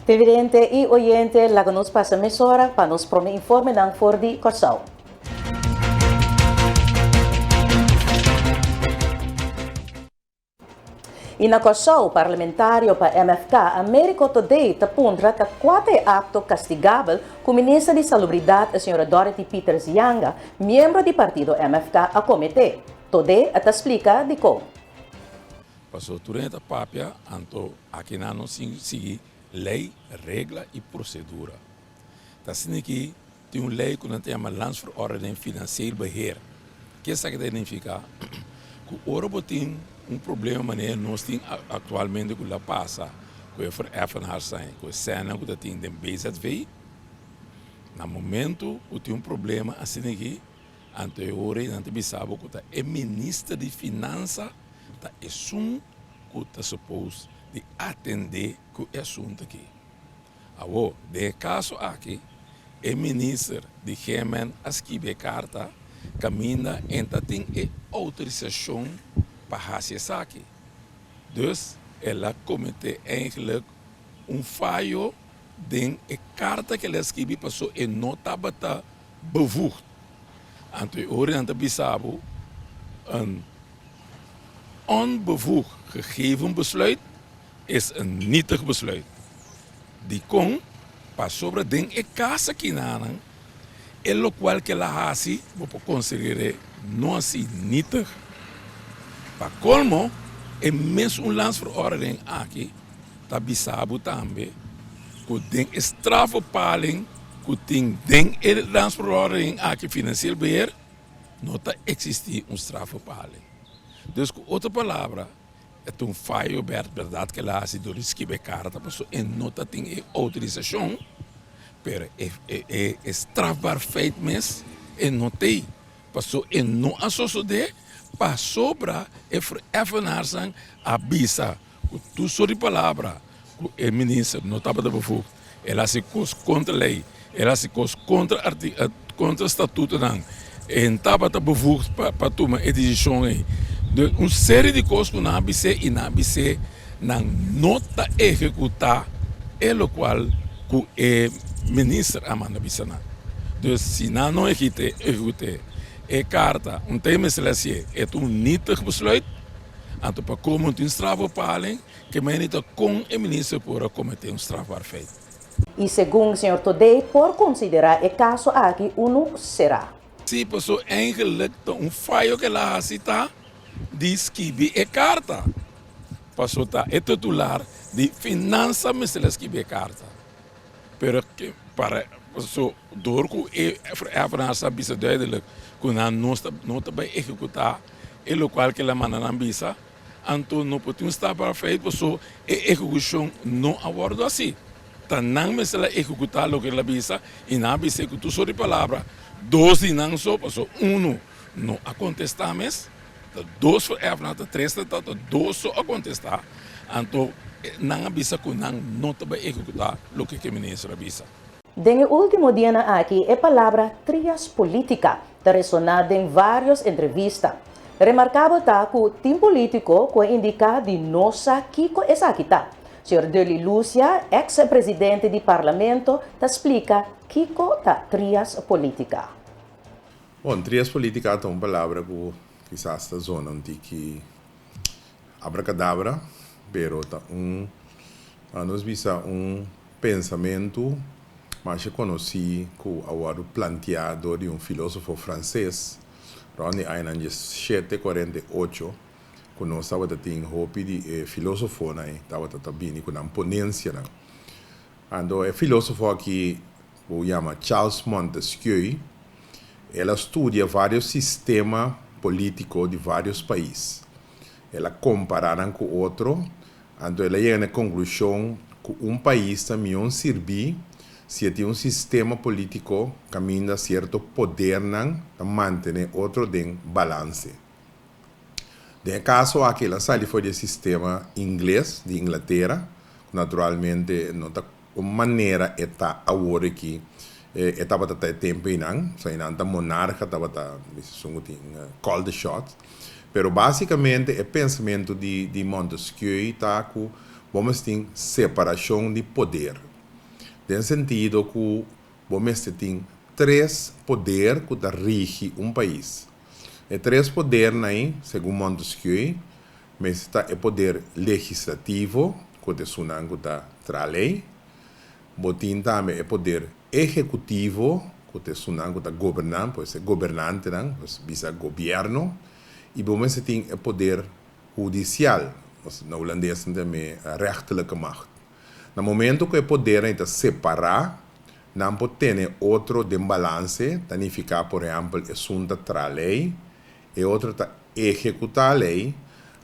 Televidente e oyente, laga nos passa emissora para nos promer informe ng for di Corsao. E na Corsao, parlamentário para MFK, Américo Today tapundra que 4 acto castigável com o ministro de Salubridade, a senhora Dorothy Peters Yanga, membro do partido MFK, a comitê. Today te explica de como. Passou durante a papia, anto aqui não sigue lei, regra e procedura. Tá sendo que tem uma lei que não tem uma landsverordening financieel beheer. O que isso significa? Que o Orobo tem problema que nós temos atualmente com a passa, com a vereffenaar zijn, com a cena que tem de BZV. No momento, o tem problema assim que ante o ore, ante bisabo que o ministro de Finanças tá que está suposto de atender o assunto aqui. Agora, de caso aqui, o ministro de Gemen escreve carta, caminha e tem autorização para fazer isso aqui. Dus, ela comete eigenlijk fallo de carta que ela escreve passou e não estava bevoegd. Ante ore, ante bisabo, onbevoegd gegeven besluit is een nietig besluit. Die kon pas sobre den casa kinanan, en lo cual que la hasi, vou considerar não assim nietig. Para colmo, é mesmo landsverordening aqui, tá bisabo também, que den strafbepaling, que tem den landsverordening aqui financieel beheer, não tá existir strafbepaling. Dus com outra palavra, é fallo verdade que ela se deu escrever carta, passou e não tem autorização, mas é strafbaar feito mesmo, e não tem, passou e não associou para sobra e vereffenaar zijn avisa, que tu sobre palavra, que o ministro não estava de bevoegd, ela se cos contra a lei, ela se cos contra o estatuto, e não estava de bevoegd para tomar a decisão aí. De uma série de coisas que na ABC e na ABC não está executar, é o qual o ministro Amanda Bissana. Dus se não executar a carta, tema seleção, é nietig besluit, então para como strafbepaling, que men niet com o ministro para cometer strafbaar feit. E segundo o senhor Todei, por considerar o caso aqui, uno será. Sim, passou eigenlijk fallo que lá cita, diz que a carta passou é titular de finanças, mas ela escreve a carta. Pero que para passou door que a finança bisa duidelijk que não está bem executar e o qual que ela manda na bisa, então não pode estar para feito passou a execução não aborda assim. Tanang mas ela executar o que ela bisa e na bisa que tu só de palavra, dois de não só passou não a contestar mais. Dois vereffenaar, três dois só a contestar, então não avisa que não está executar o que o ministro avisa. Den último dia aqui, a palavra trias política está ressonada em várias entrevistas. Remarcável está que o time político que indica de nossa Kiko Esakita. Sr. Deli Lúcia, ex-presidente do parlamento, te explica Kiko está trias política. Bom, trias política é uma palavra que quizás esta zona onde que abracadabra, pero tá nos visa pensamento mais conhecido que agora planteado de filósofo francês, René em 1748, que nós estava tendo hope de filósofo, né, estava também com uma ponência, né. Ando o filósofo aqui, o chama Charles Montesquieu, ele estuda vários sistemas político de vários países. Ela compararam com o outro, então ela chega na conclusão que país também serve se tem sistema político que caminha certo poder para manter outro em balance. No caso aqui, ela sai foi do sistema inglês de Inglaterra, naturalmente não está uma maneira está agora aqui. Estava até tempo não, a monarca estava call the shots, pero basicamente o pensamento de Montesquieu está que vamos ter separação de poder. no sentido que você tem três poderes que rige país. E três poderes, segundo Montesquieu, mas está o poder legislativo, que é sunang que tra lei, botin também o poder executivo, que é sunang que governan, pode ser governante, pues bisa governo, e você tem o poder judicial, na holandês também a rechterlijke macht. No momento que o poder está separado, não pode ter outro desbalance, significa, por exemplo, é assunto tra lei, e outro está executar a lei.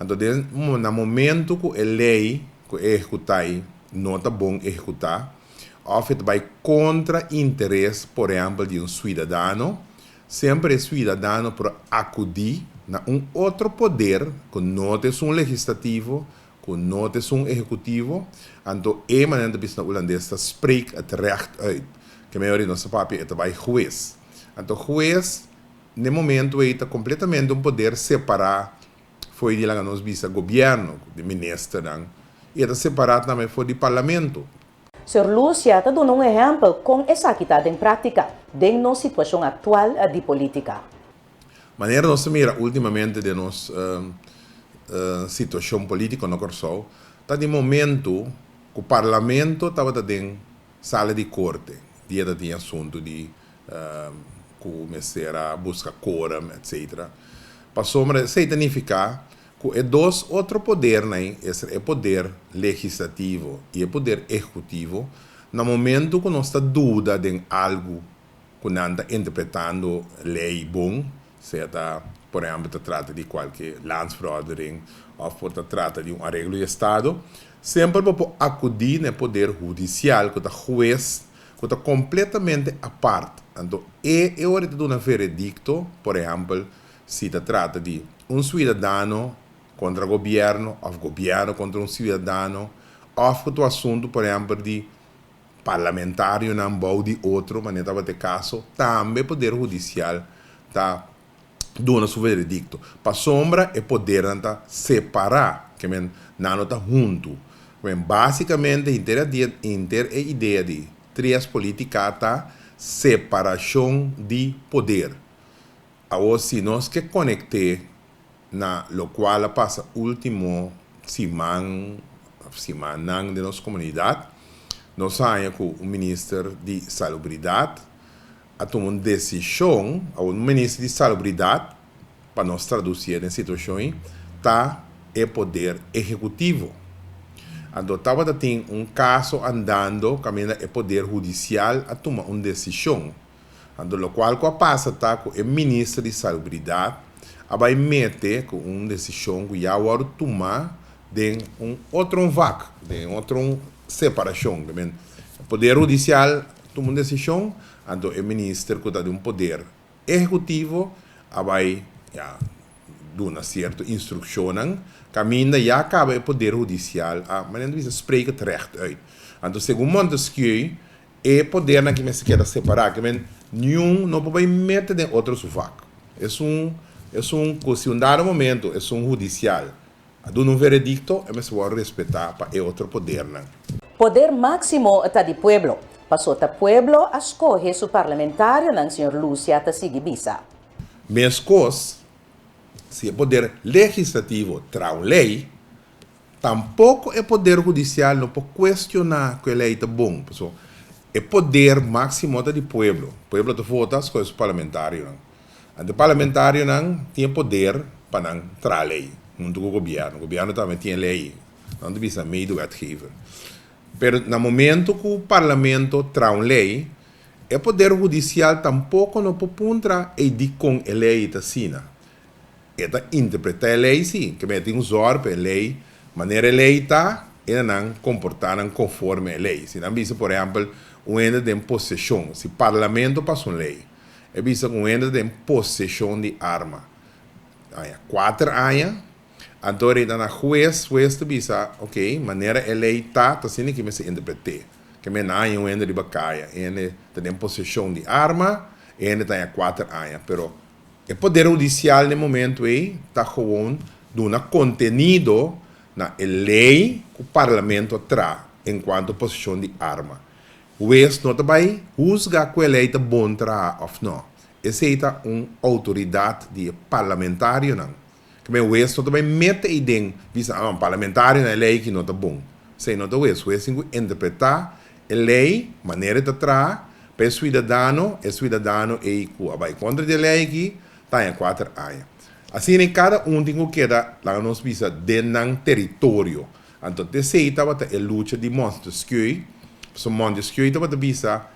Então, no momento que a lei que executar não está bom executar, ou vai contra o interesse, por exemplo, de cidadão, sempre o cidadão pode acudir a outro poder, que não é legislativo, que não é executivo. Então, é maneira de na holandesa spreekt het recht uit. Que a maioria do nosso papel é vai juiz. Então, juiz, no momento, está completamente poder separar, foi de lá que nós vimos o governo, de ministro, e está separado também foi do parlamento. Sr. Lucia está dando exemplo com essa que está em prática, de nossa situação atual de política. Maneira nós mira ultimamente de nossa situação política no Corsol, está de momento que o parlamento estava em sala de corte, dia de assunto de começar a buscar quórum, etc. Passou a significar que é dois outros poderes, é o poder legislativo e o poder executivo, no momento que nós está dúvida de algo que não está interpretando lei bom, seja, por exemplo, se trata de qualquer landsverordening ou se trata de arreglo de Estado, sempre pode acudir no poder judicial, que é o juiz, que está completamente à parte. Então, é hora de dar um veredicto, por exemplo, se se trata de cidadão contra o governo, ou governo contra cidadão, ou o assunto, por exemplo, de parlamentário não bom de outro, mas não tem caso, também o poder judicial está dando seu veredicto. Para sombra, é poder separar, que não está junto. Basicamente, a ideia de três políticas está separação de poder. Agora, se nós que conectar na lo qual passa último semana de nossa comunidade, nós sabemos que o ministro de Salubridade a tomar uma decisão, o ministro de Salubridade, para nós traduzir a situação, está é poder executivo. Então, estava tem caso andando, caminha é poder judicial a tomar uma decisão. Então, o qual passa está com o ministro de Salubridade, vai meter com uma decisão que já vai tomar de outro vac, de outra separação. O poder judicial toma uma decisão, então o ministro que está de poder executivo vai dar uma certa instrução, caminha e acaba o poder judicial, mas não se spreekt het recht uit. Então, segundo Montesquieu, é poder que se quer separar, que nenhum não pode meter em outro vac. Se dado momento, é judicial. Do um veredicto, é se vai respeitar para outro poder. Poder máximo está de pueblo. Passou o pueblo a escolher seu parlamentário, não, Sr. Lucia, está seguir bisa. Mas coisa, se é poder legislativo traz lei, tampouco é poder judicial não pode questionar que a lei está bom. É poder máximo está de pueblo. O pueblo te vota as coisas parlamentárias. O parlamentário tem poder para trazer lei, junto com o governo. O governo também tem lei, não devia meio do wetgever. Mas no momento que o parlamento traz lei, o poder judicial tampouco não pode contra e de com a lei da Sina. Ele interpreta a lei, sim, que tem um zorro para a lei, maneira a lei está, ele não comportar conforme a lei. Se não visa, por exemplo, ende de possessão, se o parlamento passa uma lei, é visto com ende de possessão de arma. 4 anos, então ele na juiz visa, ok, maneira a lei está sendo que me se interprete. Que me não é um ende de bacaia, ele tem possessão de arma, ele tem 4 anos, pero o poder judicial no momento está gewoon dando contenido na lei que o parlamento traz enquanto possessão de arma. juez não vai julgar que a lei é bom ou não. Essa é uma autoridade de parlamentário, não. Que o juez não vai meter aí dentro, um parlamentário na lei que não é bom. Se não é o juez tem que interpretar a lei, maneira de tratar, para o cidadão é vai contra a lei que está em 4 anos. Assim, em cada tem que dar lá nos visa dentro do território. Então, essa é a luta de Montesquieu. So Montesquieu estava visa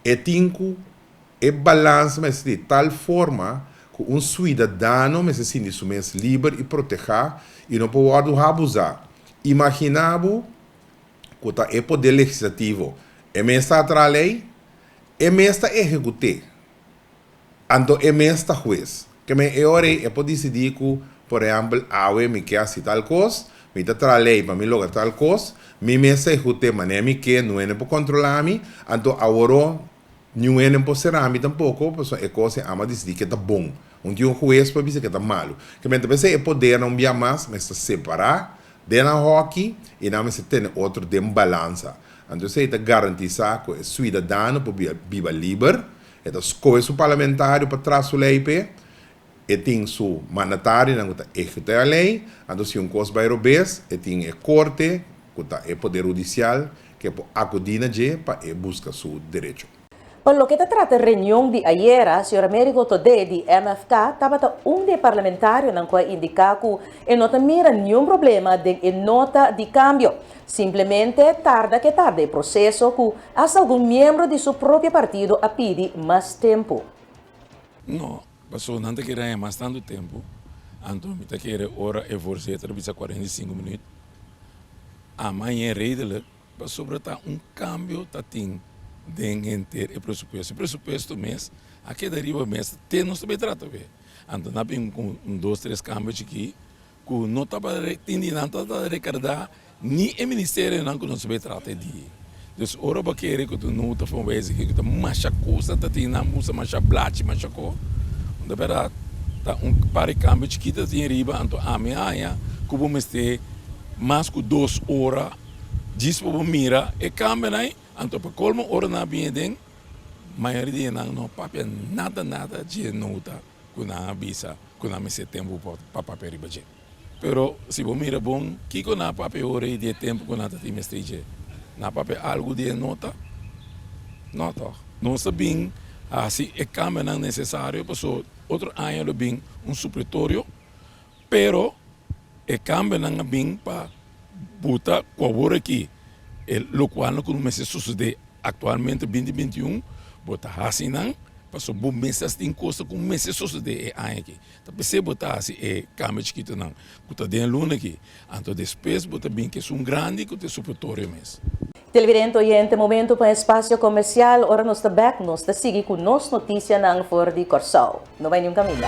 é balanço, mas de tal forma que cidadão se sente livre e proteger e não pode abusar. Imaginava que é poder legislativo. É mesmo a lei, é mesmo executivo. Então, é mesmo juiz. Que é para decidir que, por exemplo, me quer assim tal coisa, me dá a lei para me logar tal coisa, me mesmo executivo, mas me quer, não é para controlar me, então agora não é para ser a mim tampouco, porque é coisa que decidir que está bom. Um juiz para dizer que está malo. Que me é poder não via mais, mas separar, dentro do hockey, e não se tem outro de balança. Então, você está garantizar que o cidadão viva livre, é escolhe o parlamentário para trás da lei, e tem su mandatário não está executar a lei, então se coisa vai robes, e tem a corte, que está o poder judicial, que pode acudir para buscar seu direito. Por lo que se trata de reunião de ayer, o Sr. Américo Todé de MFK estava de parlamentário não qual indicar que não mira nenhum problema de nota de cambio. Simplesmente tarda o processo que hasta algum membro de seu próprio partido a pedir mais tempo. Não, passou não te querer mais tanto tempo. Então, me te querer hora e você trabalha 45 minutos. Amanhã redelijk, sobre cambio tá tem dentro do pressuposto. O pressuposto mês, aqui deriva mês, tem não se trata bem. Então, nós temos 2, 3 cambios aqui, que não está para recordar, nem o ministério não que não se trata de. Então, ora para querer que tu não está falando que tu macha coisa, tá tem na música, macha blate, macha co. Na verdade, tá par de cambio aqui tá tem riba, então amanhã, que vamos ter mais que 2 horas, diz para mira, e cambia aí. Então, para colmo, ora na bem den, maioria não papel nada de nota que na avisa que na mese tempo para papel ribaje. Pero se você mira bom, que com na papel ora de tempo que na tem mestre, na papel algo de nota, não sabem assim é cambio não necessário, porque outro ano bem supletorio, pero é cambio não bem para botar cobra aqui. Lo qual não começa a suceder atualmente 2021, botar assim não, passou bom meses tem coisa que começa a suceder aqui. Então você botar assim câmera que não, que tá dentro luna aqui. Então depois botar bem que é grande que é supletorio mesmo. Televidente oyente, momento para espaço comercial, ora nós está back, nós está seguir com nossa notícia na for de Corsal. Não vai nenhum caminho.